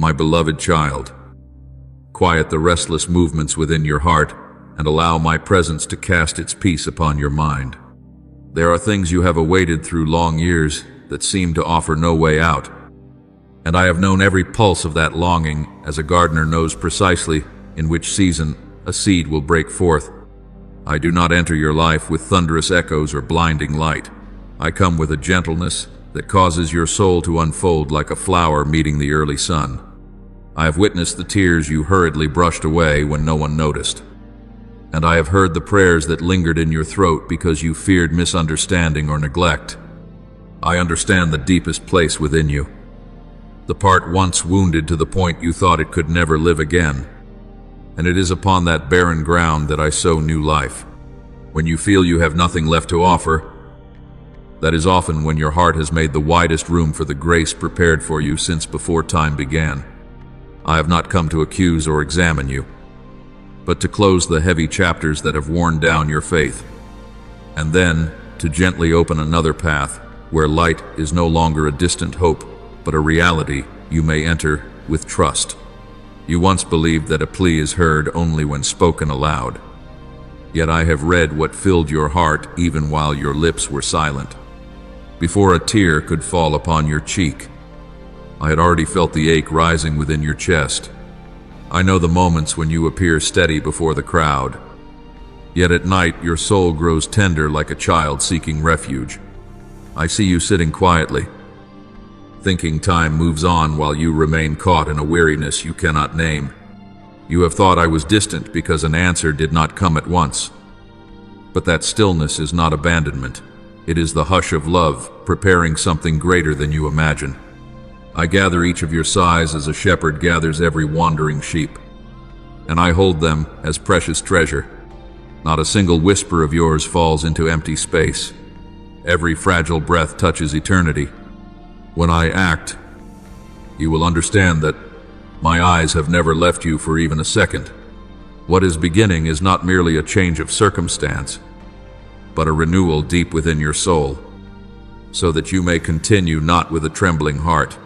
My beloved child, quiet the restless movements within your heart and allow my presence to cast its peace upon your mind. There are things you have awaited through long years that seem to offer no way out, and I have known every pulse of that longing as a gardener knows precisely in which season a seed will break forth. I do not enter your life with thunderous echoes or blinding light. I come with a gentleness that causes your soul to unfold like a flower meeting the early sun. I have witnessed the tears you hurriedly brushed away when no one noticed, and I have heard the prayers that lingered in your throat because you feared misunderstanding or neglect. I understand the deepest place within you, the part once wounded to the point you thought it could never live again. And it is upon that barren ground that I sow new life. When you feel you have nothing left to offer, that is often when your heart has made the widest room for the grace prepared for you since before time began. I have not come to accuse or examine you, but to close the heavy chapters that have worn down your faith, and then to gently open another path where light is no longer a distant hope, but a reality you may enter with trust. You once believed that a plea is heard only when spoken aloud. Yet I have read what filled your heart even while your lips were silent. Before a tear could fall upon your cheek, I had already felt the ache rising within your chest. I know the moments when you appear steady before the crowd. Yet at night your soul grows tender like a child seeking refuge. I see you sitting quietly, thinking time moves on while you remain caught in a weariness you cannot name. You have thought I was distant because an answer did not come at once. But that stillness is not abandonment. It is the hush of love, preparing something greater than you imagine. I gather each of your sighs as a shepherd gathers every wandering sheep, and I hold them as precious treasure. Not a single whisper of yours falls into empty space. Every fragile breath touches eternity. When I act, you will understand that my eyes have never left you for even a second. What is beginning is not merely a change of circumstance, but a renewal deep within your soul, so that you may continue not with a trembling heart,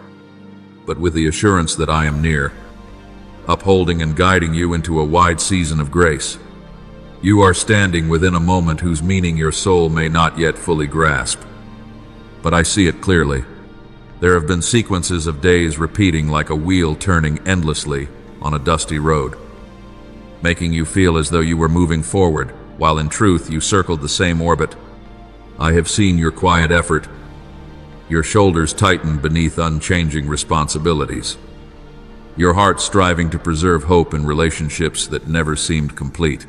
but with the assurance that I am near, upholding and guiding you into a wide season of grace. You are standing within a moment whose meaning your soul may not yet fully grasp, but I see it clearly. There have been sequences of days repeating like a wheel turning endlessly on a dusty road, making you feel as though you were moving forward, while in truth you circled the same orbit. I have seen your quiet effort, your shoulders tighten beneath unchanging responsibilities, your heart striving to preserve hope in relationships that never seemed complete.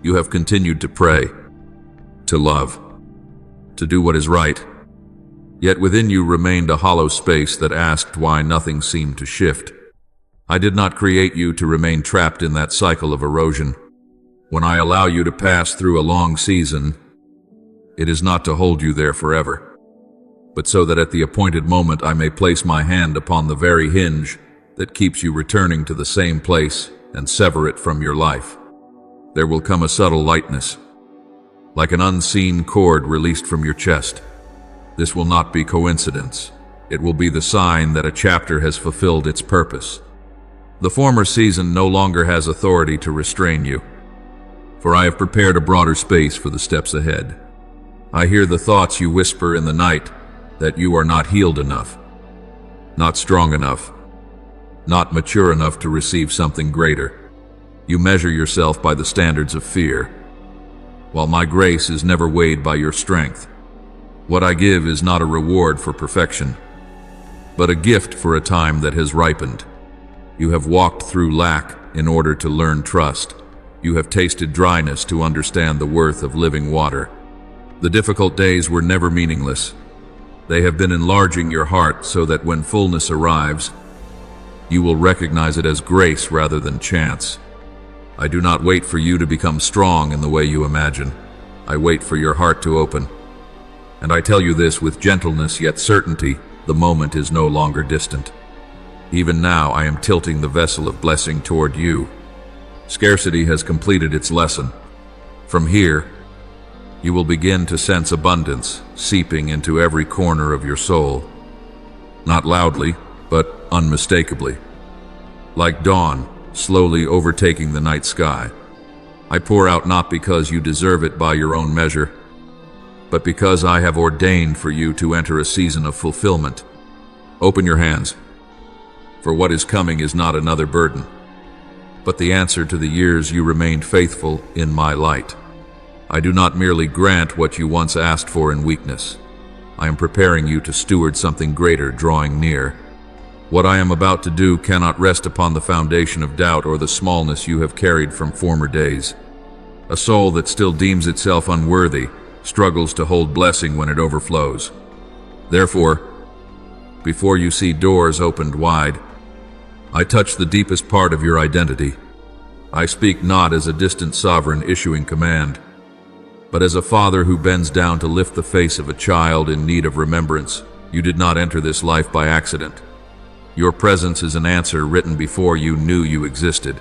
You have continued to pray, to love, to do what is right. Yet within you remained a hollow space that asked why nothing seemed to shift. I did not create you to remain trapped in that cycle of erosion. When I allow you to pass through a long season, it is not to hold you there forever, but so that at the appointed moment I may place my hand upon the very hinge that keeps you returning to the same place and sever it from your life. There will come a subtle lightness, like an unseen cord released from your chest. This will not be coincidence. It will be the sign that a chapter has fulfilled its purpose. The former season no longer has authority to restrain you, for I have prepared a broader space for the steps ahead. I hear the thoughts you whisper in the night, that you are not healed enough, not strong enough, not mature enough to receive something greater. You measure yourself by the standards of fear, while my grace is never weighed by your strength. What I give is not a reward for perfection, but a gift for a time that has ripened. You have walked through lack in order to learn trust. You have tasted dryness to understand the worth of living water. The difficult days were never meaningless. They have been enlarging your heart so that when fullness arrives, you will recognize it as grace rather than chance. I do not wait for you to become strong in the way you imagine. I wait for your heart to open. And I tell you this with gentleness yet certainty, the moment is no longer distant. Even now I am tilting the vessel of blessing toward you. Scarcity has completed its lesson. From here, you will begin to sense abundance seeping into every corner of your soul. Not loudly, but unmistakably. like dawn, slowly overtaking the night sky. I pour out not because you deserve it by your own measure, but because I have ordained for you to enter a season of fulfillment. Open your hands, for what is coming is not another burden, but the answer to the years you remained faithful in my light. I do not merely grant what you once asked for in weakness. I am preparing you to steward something greater drawing near. What I am about to do cannot rest upon the foundation of doubt or the smallness you have carried from former days. A soul that still deems itself unworthy struggles to hold blessing when it overflows. Therefore, before you see doors opened wide, I touch the deepest part of your identity. I speak not as a distant sovereign issuing command, but as a father who bends down to lift the face of a child in need of remembrance. You did not enter this life by accident. Your presence is an answer written before you knew you existed.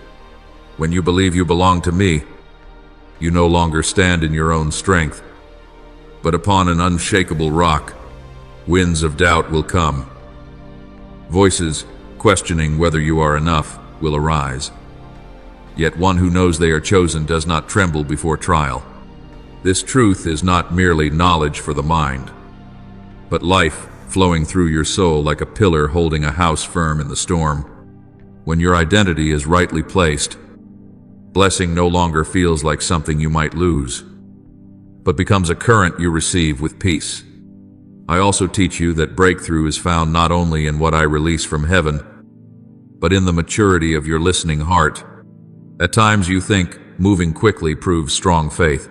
When you believe you belong to me, you no longer stand in your own strength, but upon an unshakable rock. Winds of doubt will come. Voices questioning whether you are enough will arise. Yet one who knows they are chosen does not tremble before trial. This truth is not merely knowledge for the mind, but life flowing through your soul like a pillar holding a house firm in the storm. When your identity is rightly placed, blessing no longer feels like something you might lose, but becomes a current you receive with peace. I also teach you that breakthrough is found not only in what I release from heaven, but in the maturity of your listening heart. At times you think moving quickly proves strong faith.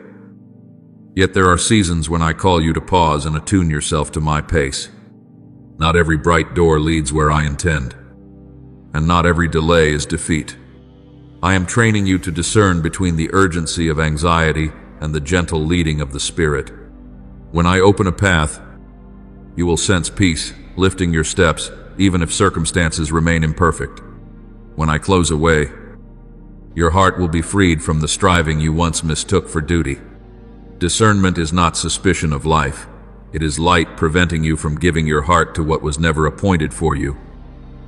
Yet there are seasons when I call you to pause and attune yourself to my pace. Not every bright door leads where I intend, and not every delay is defeat. I am training you to discern between the urgency of anxiety and the gentle leading of the Spirit. When I open a path, you will sense peace, lifting your steps, even if circumstances remain imperfect. When I close a way, your heart will be freed from the striving you once mistook for duty. Discernment is not suspicion of life. It is light preventing you from giving your heart to what was never appointed for you.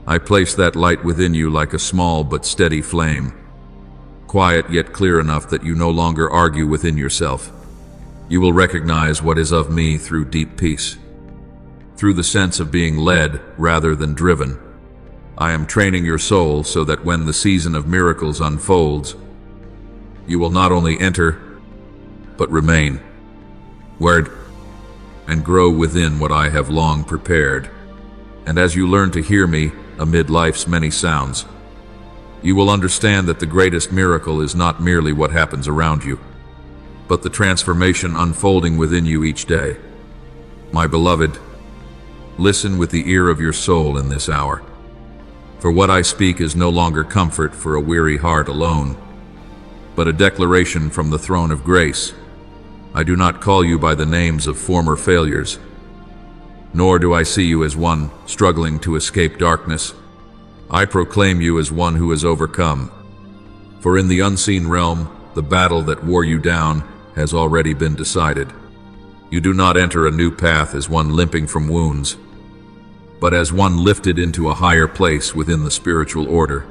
I place that light within you like a small but steady flame, quiet yet clear enough that you no longer argue within yourself. You will recognize what is of me through deep peace, through the sense of being led rather than driven. I am training your soul so that when the season of miracles unfolds, you will not only enter, but remain, word, and grow within what I have long prepared. And as you learn to hear me amid life's many sounds, you will understand that the greatest miracle is not merely what happens around you, but the transformation unfolding within you each day. My beloved, listen with the ear of your soul in this hour. For what I speak is no longer comfort for a weary heart alone, but a declaration from the throne of grace. I do not call you by the names of former failures, nor do I see you as one struggling to escape darkness. I proclaim you as one who has overcome. For in the unseen realm, the battle that wore you down has already been decided. You do not enter a new path as one limping from wounds, but as one lifted into a higher place within the spiritual order.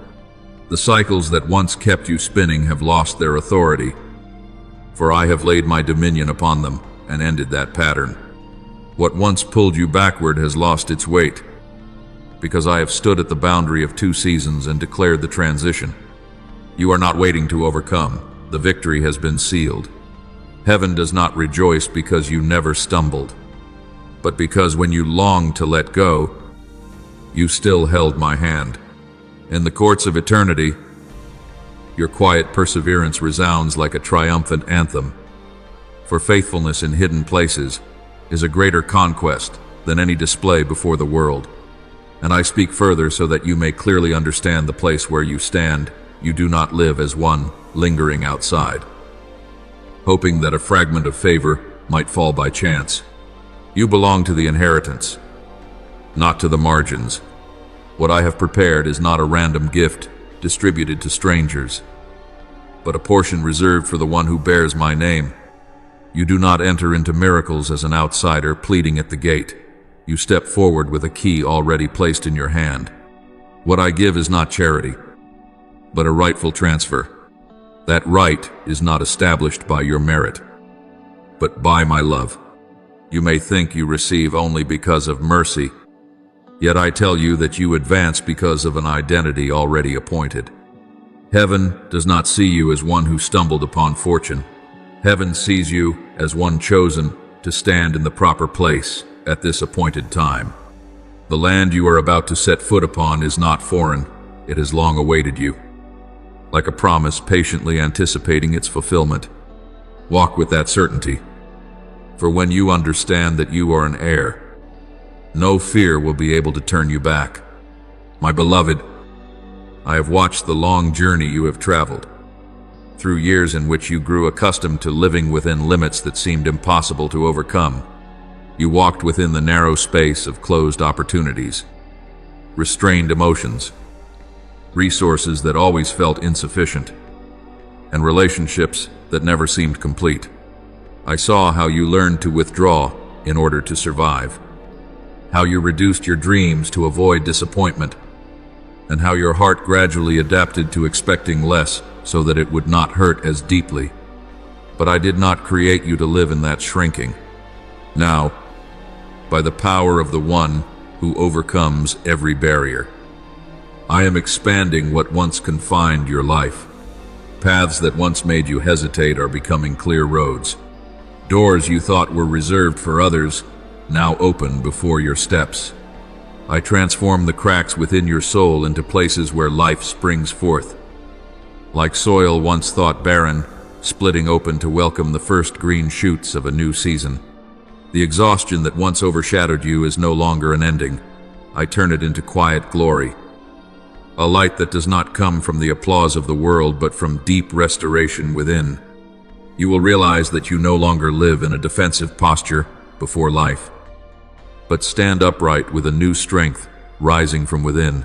The cycles that once kept you spinning have lost their authority, for I have laid my dominion upon them and ended that pattern. What once pulled you backward has lost its weight, because I have stood at the boundary of 2 seasons and declared the transition. You are not waiting to overcome. The victory has been sealed. Heaven does not rejoice because you never stumbled, but because when you longed to let go, you still held my hand. In the courts of eternity, your quiet perseverance resounds like a triumphant anthem. For faithfulness in hidden places is a greater conquest than any display before the world. And I speak further so that you may clearly understand the place where you stand. You do not live as one lingering outside, hoping that a fragment of favor might fall by chance. You belong to the inheritance, not to the margins. What I have prepared is not a random gift distributed to strangers, but a portion reserved for the one who bears my name. You do not enter into miracles as an outsider pleading at the gate. You step forward with a key already placed in your hand. What I give is not charity, but a rightful transfer. That right is not established by your merit, but by my love. You may think you receive only because of mercy, yet I tell you that you advance because of an identity already appointed. Heaven does not see you as one who stumbled upon fortune. Heaven sees you as one chosen to stand in the proper place at this appointed time. The land you are about to set foot upon is not foreign. It has long awaited you, like a promise patiently anticipating its fulfillment. Walk with that certainty, for when you understand that you are an heir, no fear will be able to turn you back. My beloved, I have watched the long journey you have traveled, through years in which you grew accustomed to living within limits that seemed impossible to overcome. You walked within the narrow space of closed opportunities, restrained emotions, resources that always felt insufficient, and relationships that never seemed complete. I saw how you learned to withdraw in order to survive, how you reduced your dreams to avoid disappointment, and how your heart gradually adapted to expecting less so that it would not hurt as deeply. But I did not create you to live in that shrinking. Now, by the power of the one who overcomes every barrier, I am expanding what once confined your life. Paths that once made you hesitate are becoming clear roads. Doors you thought were reserved for others now open before your steps. I transform the cracks within your soul into places where life springs forth. Like soil once thought barren, splitting open to welcome the first green shoots of a new season. The exhaustion that once overshadowed you is no longer an ending. I turn it into quiet glory. A light that does not come from the applause of the world, but from deep restoration within. You will realize that you no longer live in a defensive posture before life, but stand upright with a new strength rising from within.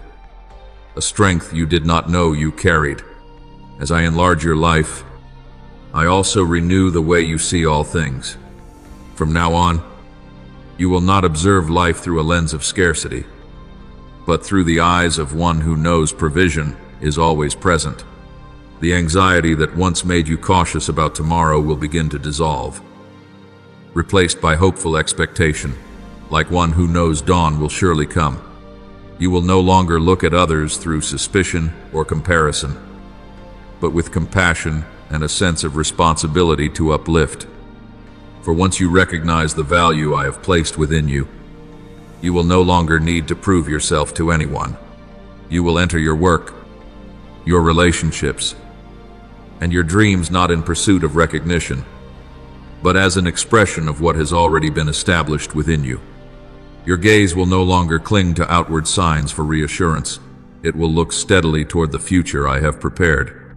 A strength you did not know you carried. As I enlarge your life, I also renew the way you see all things. From now on, you will not observe life through a lens of scarcity, but through the eyes of one who knows provision is always present. The anxiety that once made you cautious about tomorrow will begin to dissolve, replaced by hopeful expectation, like one who knows dawn will surely come. You will no longer look at others through suspicion or comparison, but with compassion and a sense of responsibility to uplift. For once you recognize the value I have placed within you, you will no longer need to prove yourself to anyone. You will enter your work, your relationships, and your dreams not in pursuit of recognition, but as an expression of what has already been established within you. Your gaze will no longer cling to outward signs for reassurance. It will look steadily toward the future I have prepared,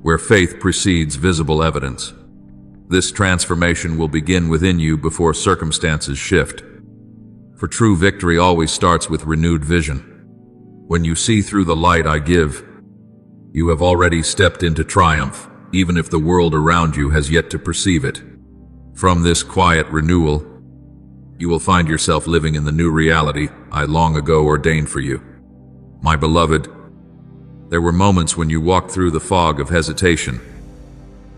where faith precedes visible evidence. This transformation will begin within you before circumstances shift. For true victory always starts with renewed vision. When you see through the light I give, you have already stepped into triumph, even if the world around you has yet to perceive it. From this quiet renewal, you will find yourself living in the new reality I long ago ordained for you. My beloved, there were moments when you walked through the fog of hesitation,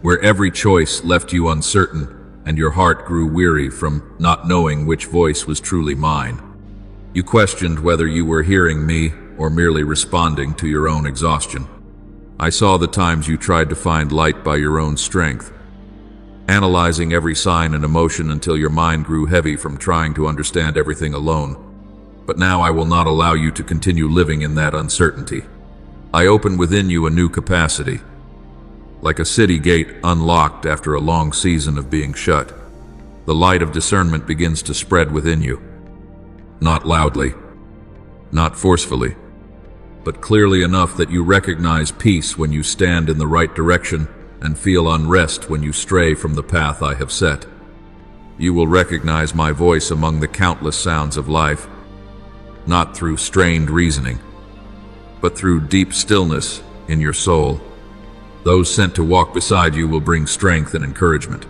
where every choice left you uncertain and your heart grew weary from not knowing which voice was truly mine. You questioned whether you were hearing me or merely responding to your own exhaustion. I saw the times you tried to find light by your own strength, analyzing every sign and emotion until your mind grew heavy from trying to understand everything alone. But now I will not allow you to continue living in that uncertainty. I open within you a new capacity, like a city gate unlocked after a long season of being shut. The light of discernment begins to spread within you, not loudly, not forcefully, but clearly enough that you recognize peace when you stand in the right direction and feel unrest when you stray from the path I have set. You will recognize my voice among the countless sounds of life, not through strained reasoning, but through deep stillness in your soul. Those sent to walk beside you will bring strength and encouragement,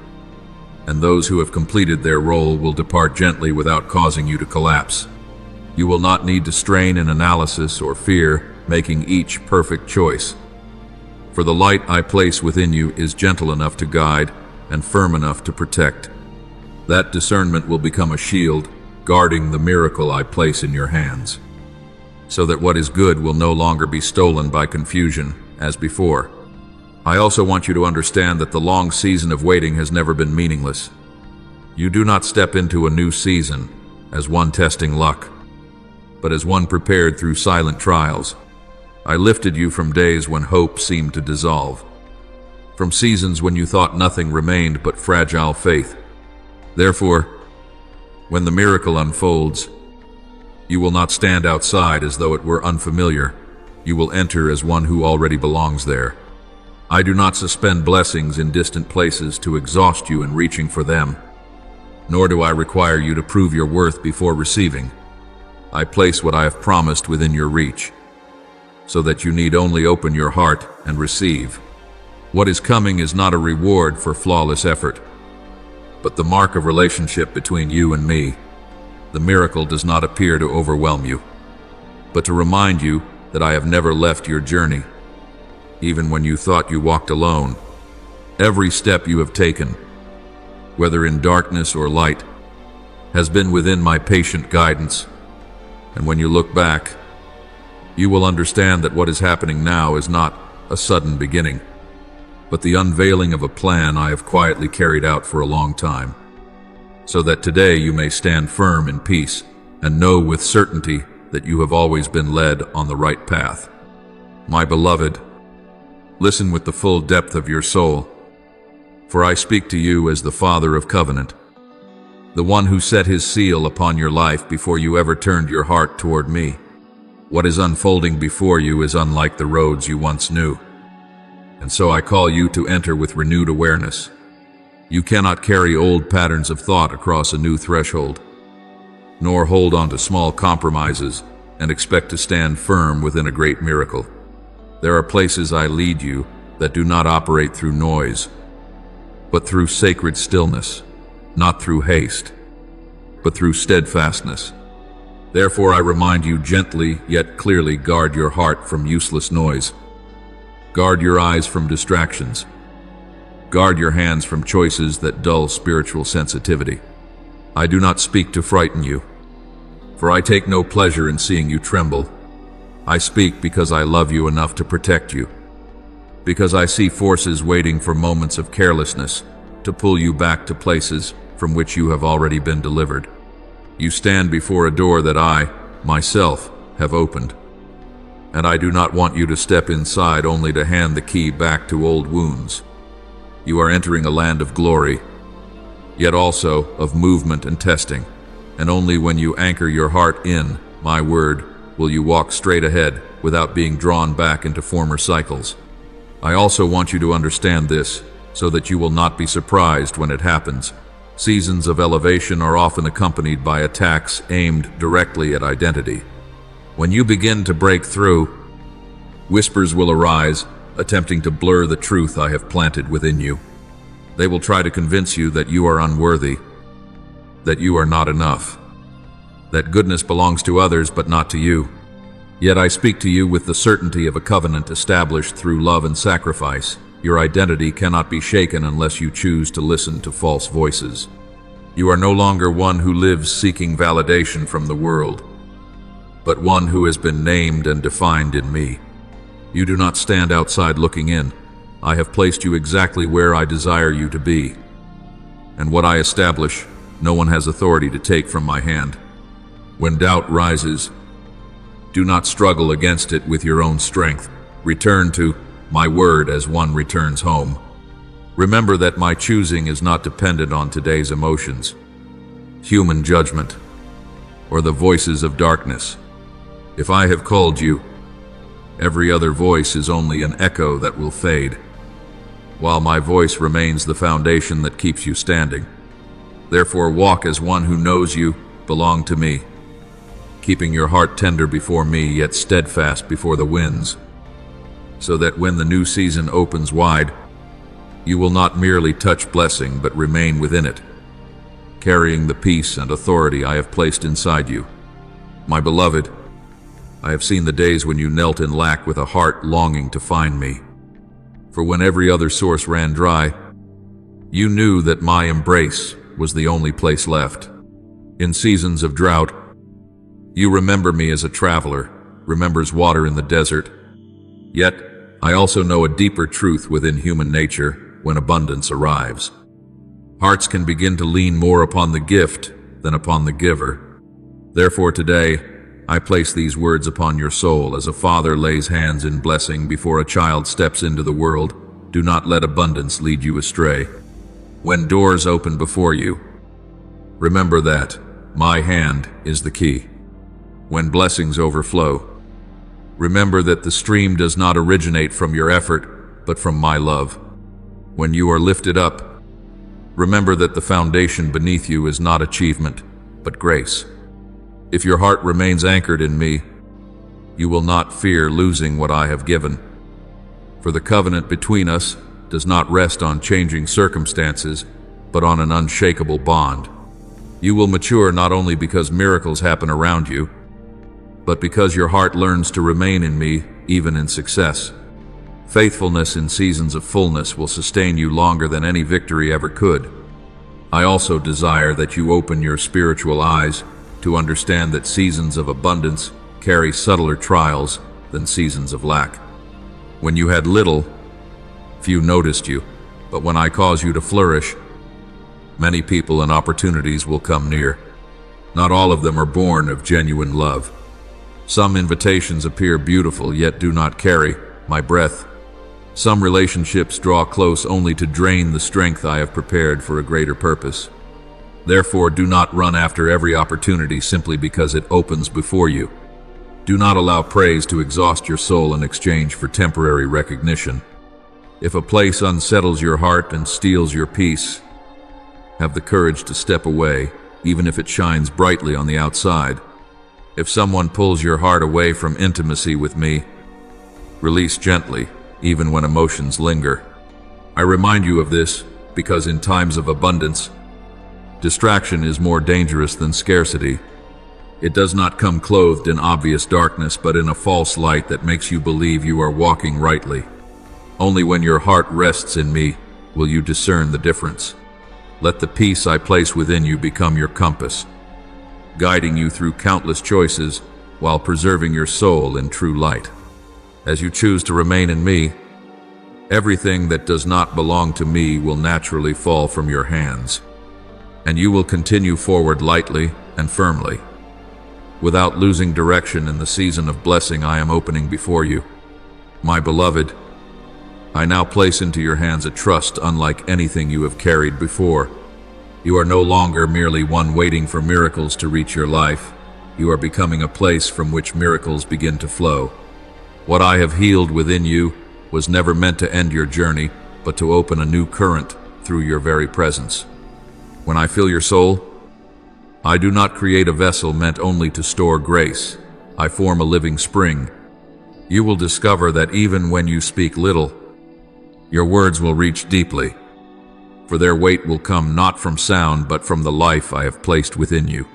and those who have completed their role will depart gently without causing you to collapse. You will not need to strain in analysis or fear making each perfect choice. For the light I place within you is gentle enough to guide and firm enough to protect. That discernment will become a shield, guarding the miracle I place in your hands, so that what is good will no longer be stolen by confusion, as before. I also want you to understand that the long season of waiting has never been meaningless. You do not step into a new season as one testing luck, but as one prepared through silent trials. I lifted you from days when hope seemed to dissolve, from seasons when you thought nothing remained but fragile faith. Therefore, when the miracle unfolds, you will not stand outside as though it were unfamiliar. You will enter as one who already belongs there. I do not suspend blessings in distant places to exhaust you in reaching for them, nor do I require you to prove your worth before receiving. I place what I have promised within your reach, so that you need only open your heart and receive. What is coming is not a reward for flawless effort, but the mark of relationship between you and me. The miracle does not appear to overwhelm you, but to remind you that I have never left your journey, even when you thought you walked alone. Every step you have taken, whether in darkness or light, has been within my patient guidance. And when you look back, you will understand that what is happening now is not a sudden beginning, but the unveiling of a plan I have quietly carried out for a long time, so that today you may stand firm in peace and know with certainty that you have always been led on the right path. My beloved, listen with the full depth of your soul, for I speak to you as the Father of Covenant, the one who set his seal upon your life before you ever turned your heart toward me. What is unfolding before you is unlike the roads you once knew, and so I call you to enter with renewed awareness. You cannot carry old patterns of thought across a new threshold, nor hold on to small compromises and expect to stand firm within a great miracle. There are places I lead you that do not operate through noise, but through sacred stillness, not through haste, but through steadfastness. Therefore I remind you gently yet clearly, guard your heart from useless noise. Guard your eyes from distractions. Guard your hands from choices that dull spiritual sensitivity. I do not speak to frighten you, for I take no pleasure in seeing you tremble. I speak because I love you enough to protect you, because I see forces waiting for moments of carelessness to pull you back to places from which you have already been delivered. You stand before a door that I, myself, have opened, and I do not want you to step inside only to hand the key back to old wounds. You are entering a land of glory, yet also of movement and testing, and only when you anchor your heart in my word will you walk straight ahead without being drawn back into former cycles. I also want you to understand this, so that you will not be surprised when it happens. Seasons of elevation are often accompanied by attacks aimed directly at identity. When you begin to break through, whispers will arise, attempting to blur the truth I have planted within you. They will try to convince you that you are unworthy, that you are not enough, that goodness belongs to others but not to you. Yet I speak to you with the certainty of a covenant established through love and sacrifice. Your identity cannot be shaken unless you choose to listen to false voices. You are no longer one who lives seeking validation from the world, but one who has been named and defined in me. You do not stand outside looking in. I have placed you exactly where I desire you to be, and what I establish, no one has authority to take from my hand. When doubt rises, do not struggle against it with your own strength. Return to my word as one returns home. Remember that my choosing is not dependent on today's emotions, human judgment, or the voices of darkness. If I have called you, every other voice is only an echo that will fade, while my voice remains the foundation that keeps you standing. Therefore walk as one who knows you belong to me, keeping your heart tender before me yet steadfast before the winds, so that when the new season opens wide, you will not merely touch blessing but remain within it, carrying the peace and authority I have placed inside you. My beloved, I have seen the days when you knelt in lack with a heart longing to find me. for when every other source ran dry, you knew that my embrace was the only place left. In seasons of drought, you remember me as a traveler remembers water in the desert. Yet, I also know a deeper truth within human nature when abundance arrives. Hearts can begin to lean more upon the gift than upon the giver. Therefore today, I place these words upon your soul as a father lays hands in blessing before a child steps into the world. Do not let abundance lead you astray. When doors open before you, remember that my hand is the key. When blessings overflow, remember that the stream does not originate from your effort, but from my love. When you are lifted up, remember that the foundation beneath you is not achievement, but grace. If your heart remains anchored in me, you will not fear losing what I have given. For the covenant between us does not rest on changing circumstances, but on an unshakable bond. You will mature not only because miracles happen around you, but because your heart learns to remain in me even in success. Faithfulness in seasons of fullness will sustain you longer than any victory ever could. I also desire that you open your spiritual eyes to understand that seasons of abundance carry subtler trials than seasons of lack. When you had little, few noticed you, but when I cause you to flourish, many people and opportunities will come near. Not all of them are born of genuine love. Some invitations appear beautiful yet do not carry my breath. Some relationships draw close only to drain the strength I have prepared for a greater purpose. Therefore, do not run after every opportunity simply because it opens before you. Do not allow praise to exhaust your soul in exchange for temporary recognition. If a place unsettles your heart and steals your peace, have the courage to step away, even if it shines brightly on the outside. If someone pulls your heart away from intimacy with me, release gently, even when emotions linger. I remind you of this because in times of abundance, distraction is more dangerous than scarcity. It does not come clothed in obvious darkness, but in a false light that makes you believe you are walking rightly. Only when your heart rests in me will you discern the difference. Let the peace I place within you become your compass, guiding you through countless choices while preserving your soul in true light. As you choose to remain in me, everything that does not belong to me will naturally fall from your hands, and you will continue forward lightly and firmly, without losing direction in the season of blessing I am opening before you. My beloved, I now place into your hands a trust unlike anything you have carried before. You are no longer merely one waiting for miracles to reach your life. You are becoming a place from which miracles begin to flow. What I have healed within you was never meant to end your journey, but to open a new current through your very presence. When I fill your soul, I do not create a vessel meant only to store grace. I form a living spring. You will discover that even when you speak little, your words will reach deeply, for their weight will come not from sound but from the life I have placed within you.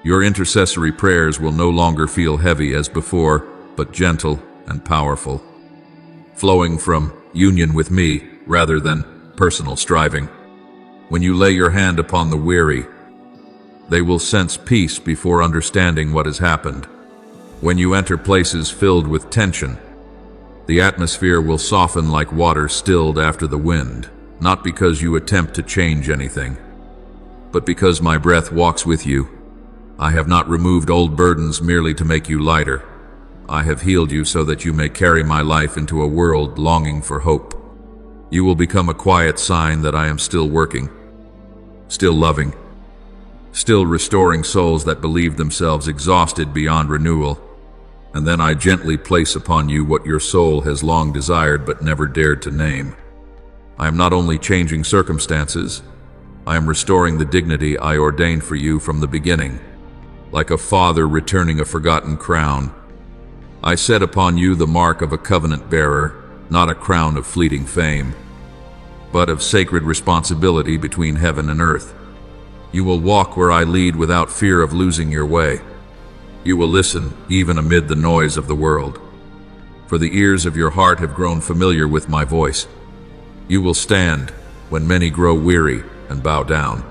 Your intercessory prayers will no longer feel heavy as before, but gentle and powerful, flowing from union with me rather than personal striving. When you lay your hand upon the weary, they will sense peace before understanding what has happened. When you enter places filled with tension, the atmosphere will soften like water stilled after the wind, not because you attempt to change anything, but because my breath walks with you. I have not removed old burdens merely to make you lighter. I have healed you so that you may carry my life into a world longing for hope. You will become a quiet sign that I am still working, still loving, still restoring souls that believe themselves exhausted beyond renewal. And then I gently place upon you what your soul has long desired but never dared to name. I am not only changing circumstances, I am restoring the dignity I ordained for you from the beginning. Like a father returning a forgotten crown, I set upon you the mark of a covenant bearer, not a crown of fleeting fame, but of sacred responsibility between heaven and earth. You will walk where I lead without fear of losing your way. You will listen even amid the noise of the world. for the ears of your heart have grown familiar with my voice. You will stand when many grow weary and bow down.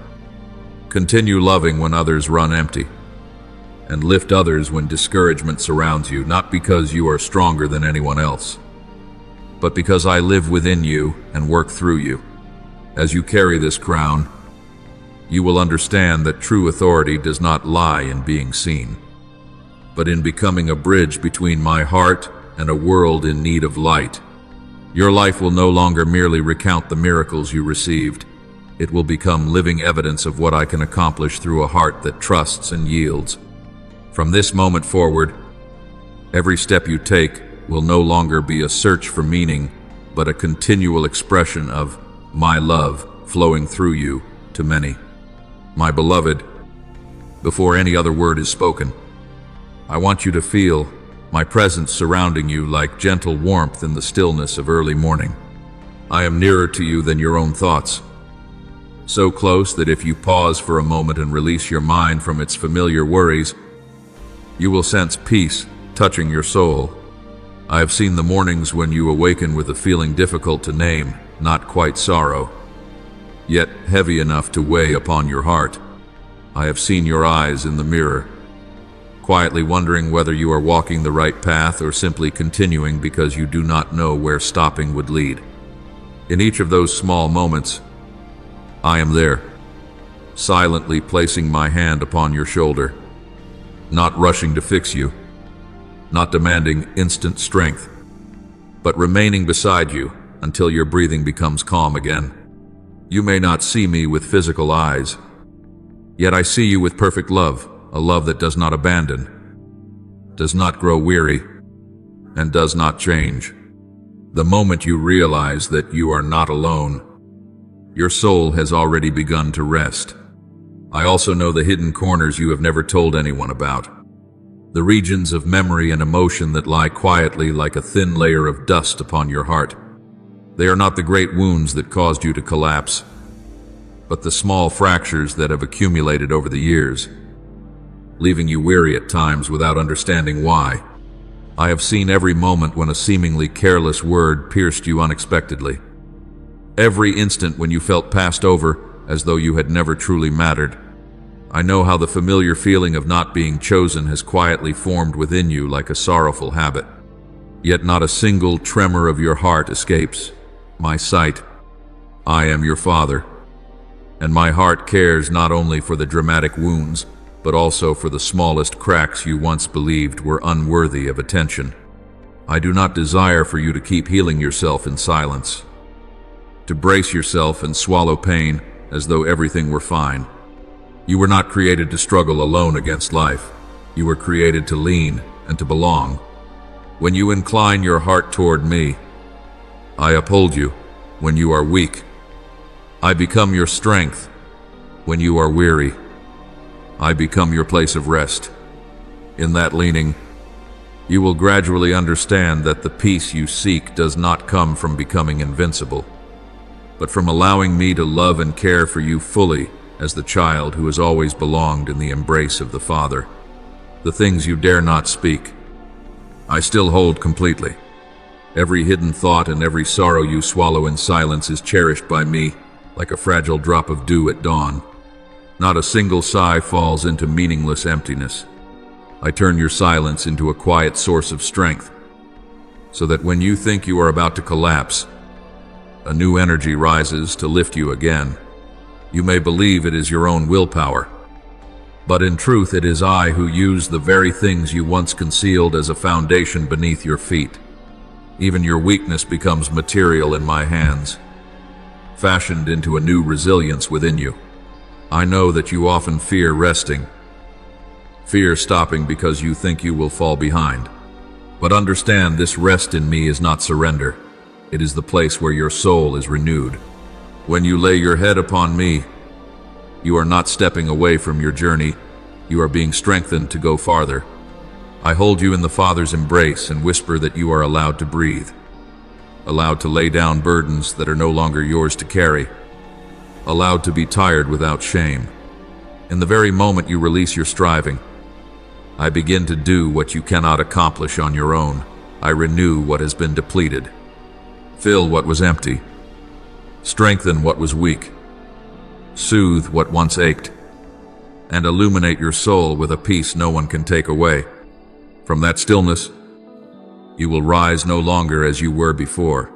Continue loving when others run empty, and lift others when discouragement surrounds you, not because you are stronger than anyone else, but because I live within you and work through you. As you carry this crown, you will understand that true authority does not lie in being seen, but in becoming a bridge between my heart and a world in need of light. Your life will no longer merely recount the miracles you received. It will become living evidence of what I can accomplish through a heart that trusts and yields. From this moment forward, every step you take will no longer be a search for meaning, but a continual expression of my love flowing through you to many. My beloved, before any other word is spoken, I want you to feel my presence surrounding you like gentle warmth in the stillness of early morning. I am nearer to you than your own thoughts, so close that if you pause for a moment and release your mind from its familiar worries, you will sense peace touching your soul. I have seen the mornings when you awaken with a feeling difficult to name, not quite sorrow, yet heavy enough to weigh upon your heart. I have seen your eyes in the mirror, quietly wondering whether you are walking the right path or simply continuing because you do not know where stopping would lead. In each of those small moments, I am there, silently placing my hand upon your shoulder, not rushing to fix you, not demanding instant strength, but remaining beside you until your breathing becomes calm again. You may not see me with physical eyes, yet I see you with perfect love, a love that does not abandon, does not grow weary, and does not change. The moment you realize that you are not alone, your soul has already begun to rest. I also know the hidden corners you have never told anyone about, the regions of memory and emotion that lie quietly like a thin layer of dust upon your heart. They are not the great wounds that caused you to collapse, but the small fractures that have accumulated over the years, leaving you weary at times without understanding why. I have seen every moment when a seemingly careless word pierced you unexpectedly, every instant when you felt passed over as though you had never truly mattered. I know how the familiar feeling of not being chosen has quietly formed within you like a sorrowful habit. Yet not a single tremor of your heart escapes my sight. I am your father, and my heart cares not only for the dramatic wounds, but also for the smallest cracks you once believed were unworthy of attention. I do not desire for you to keep healing yourself in silence, to brace yourself and swallow pain as though everything were fine. You were not created to struggle alone against life. You were created to lean and to belong. When you incline your heart toward me, I uphold you when you are weak. I become your strength when you are weary. I become your place of rest. In that leaning, you will gradually understand that the peace you seek does not come from becoming invincible, but from allowing me to love and care for you fully as the child who has always belonged in the embrace of the Father. The things you dare not speak, I still hold completely. Every hidden thought and every sorrow you swallow in silence is cherished by me like a fragile drop of dew at dawn. Not a single sigh falls into meaningless emptiness. I turn your silence into a quiet source of strength, so that when you think you are about to collapse, a new energy rises to lift you again. You may believe it is your own willpower, but in truth it is I who use the very things you once concealed as a foundation beneath your feet. Even your weakness becomes material in my hands, fashioned into a new resilience within you. I know that you often fear resting, fear stopping because you think you will fall behind. But understand, this rest in me is not surrender. It is the place where your soul is renewed. When you lay your head upon me, you are not stepping away from your journey. You are being strengthened to go farther. I hold you in the Father's embrace and whisper that you are allowed to breathe, allowed to lay down burdens that are no longer yours to carry, allowed to be tired without shame. In the very moment you release your striving, I begin to do what you cannot accomplish on your own. I renew what has been depleted. Fill what was empty. Strengthen what was weak. Soothe what once ached. And illuminate your soul with a peace no one can take away. From that stillness, you will rise no longer as you were before,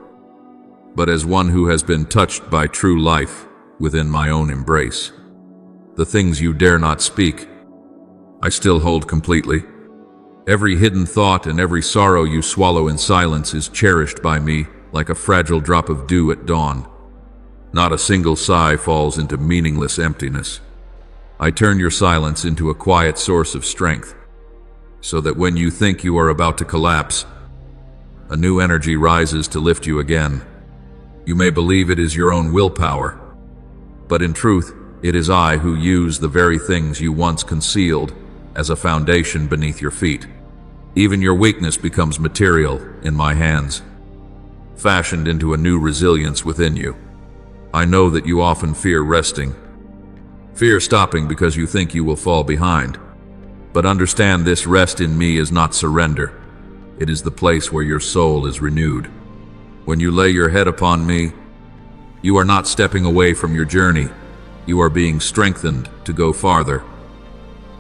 but as one who has been touched by true life within my own embrace. The things you dare not speak, I still hold completely. Every hidden thought and every sorrow you swallow in silence is cherished by me like a fragile drop of dew at dawn. Not a single sigh falls into meaningless emptiness. I turn your silence into a quiet source of strength, so that when you think you are about to collapse, a new energy rises to lift you again. You may believe it is your own willpower, but in truth, it is I who use the very things you once concealed as a foundation beneath your feet. Even your weakness becomes material in my hands, fashioned into a new resilience within you. I know that you often fear resting, fear stopping because you think you will fall behind. But understand, this rest in me is not surrender. It is the place where your soul is renewed. When you lay your head upon me, you are not stepping away from your journey. You are being strengthened to go farther.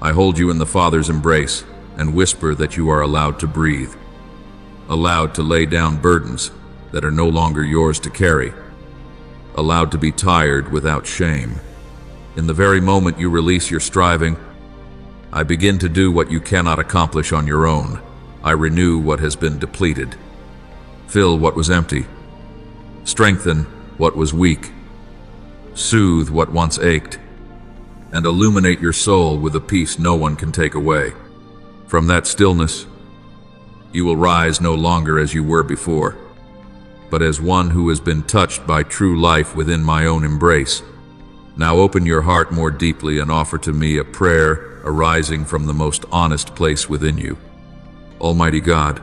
I hold you in the Father's embrace and whisper that you are allowed to breathe, allowed to lay down burdens that are no longer yours to carry, allowed to be tired without shame. In the very moment you release your striving, I begin to do what you cannot accomplish on your own. I renew what has been depleted. Fill what was empty. Strengthen what was weak. Soothe what once ached. And illuminate your soul with a peace no one can take away. From that stillness, you will rise no longer as you were before, but as one who has been touched by true life within my own embrace. Now open your heart more deeply and offer to me a prayer arising from the most honest place within you. Almighty God,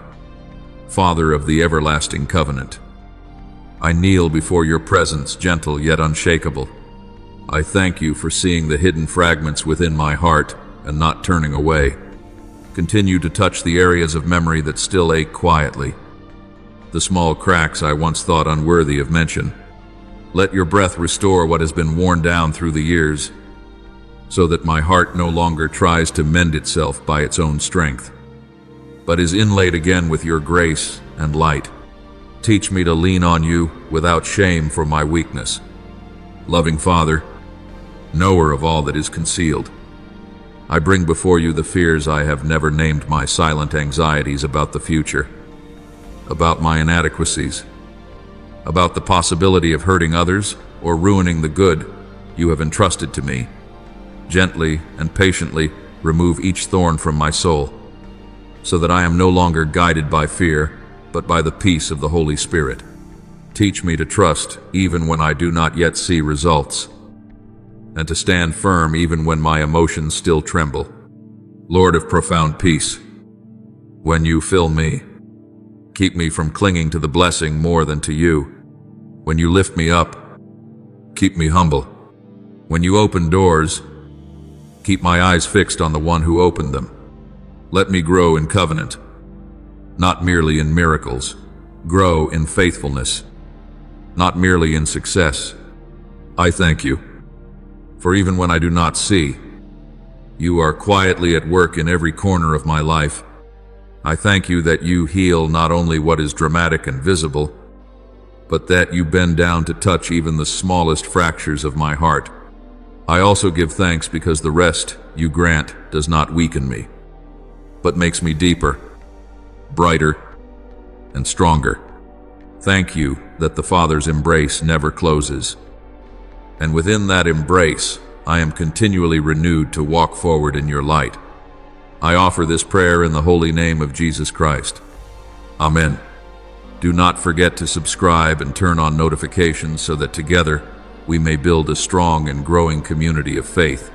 Father of the everlasting covenant, I kneel before your presence, gentle yet unshakable. I thank you for seeing the hidden fragments within my heart and not turning away. Continue to touch the areas of memory that still ache quietly, the small cracks I once thought unworthy of mention. Let your breath restore what has been worn down through the years, so that my heart no longer tries to mend itself by its own strength, but is inlaid again with your grace and light. Teach me to lean on you without shame for my weakness. Loving Father, knower of all that is concealed, I bring before you the fears I have never named, my silent anxieties about the future, about my inadequacies, about the possibility of hurting others or ruining the good you have entrusted to me. Gently and patiently remove each thorn from my soul, so that I am no longer guided by fear, but by the peace of the Holy Spirit. Teach me to trust even when I do not yet see results, and to stand firm even when my emotions still tremble. Lord of profound peace, when you fill me, keep me from clinging to the blessing more than to you. When you lift me up, keep me humble. When you open doors, keep my eyes fixed on the one who opened them. Let me grow in covenant, not merely in miracles. Grow in faithfulness, not merely in success. I thank you, for even when I do not see, you are quietly at work in every corner of my life. I thank you that you heal not only what is dramatic and visible, but that you bend down to touch even the smallest fractures of my heart. I also give thanks because the rest you grant does not weaken me, but makes me deeper, brighter, and stronger. Thank you that the Father's embrace never closes, and within that embrace, I am continually renewed to walk forward in your light. I offer this prayer in the holy name of Jesus Christ. Amen. Do not forget to subscribe and turn on notifications so that together we may build a strong and growing community of faith.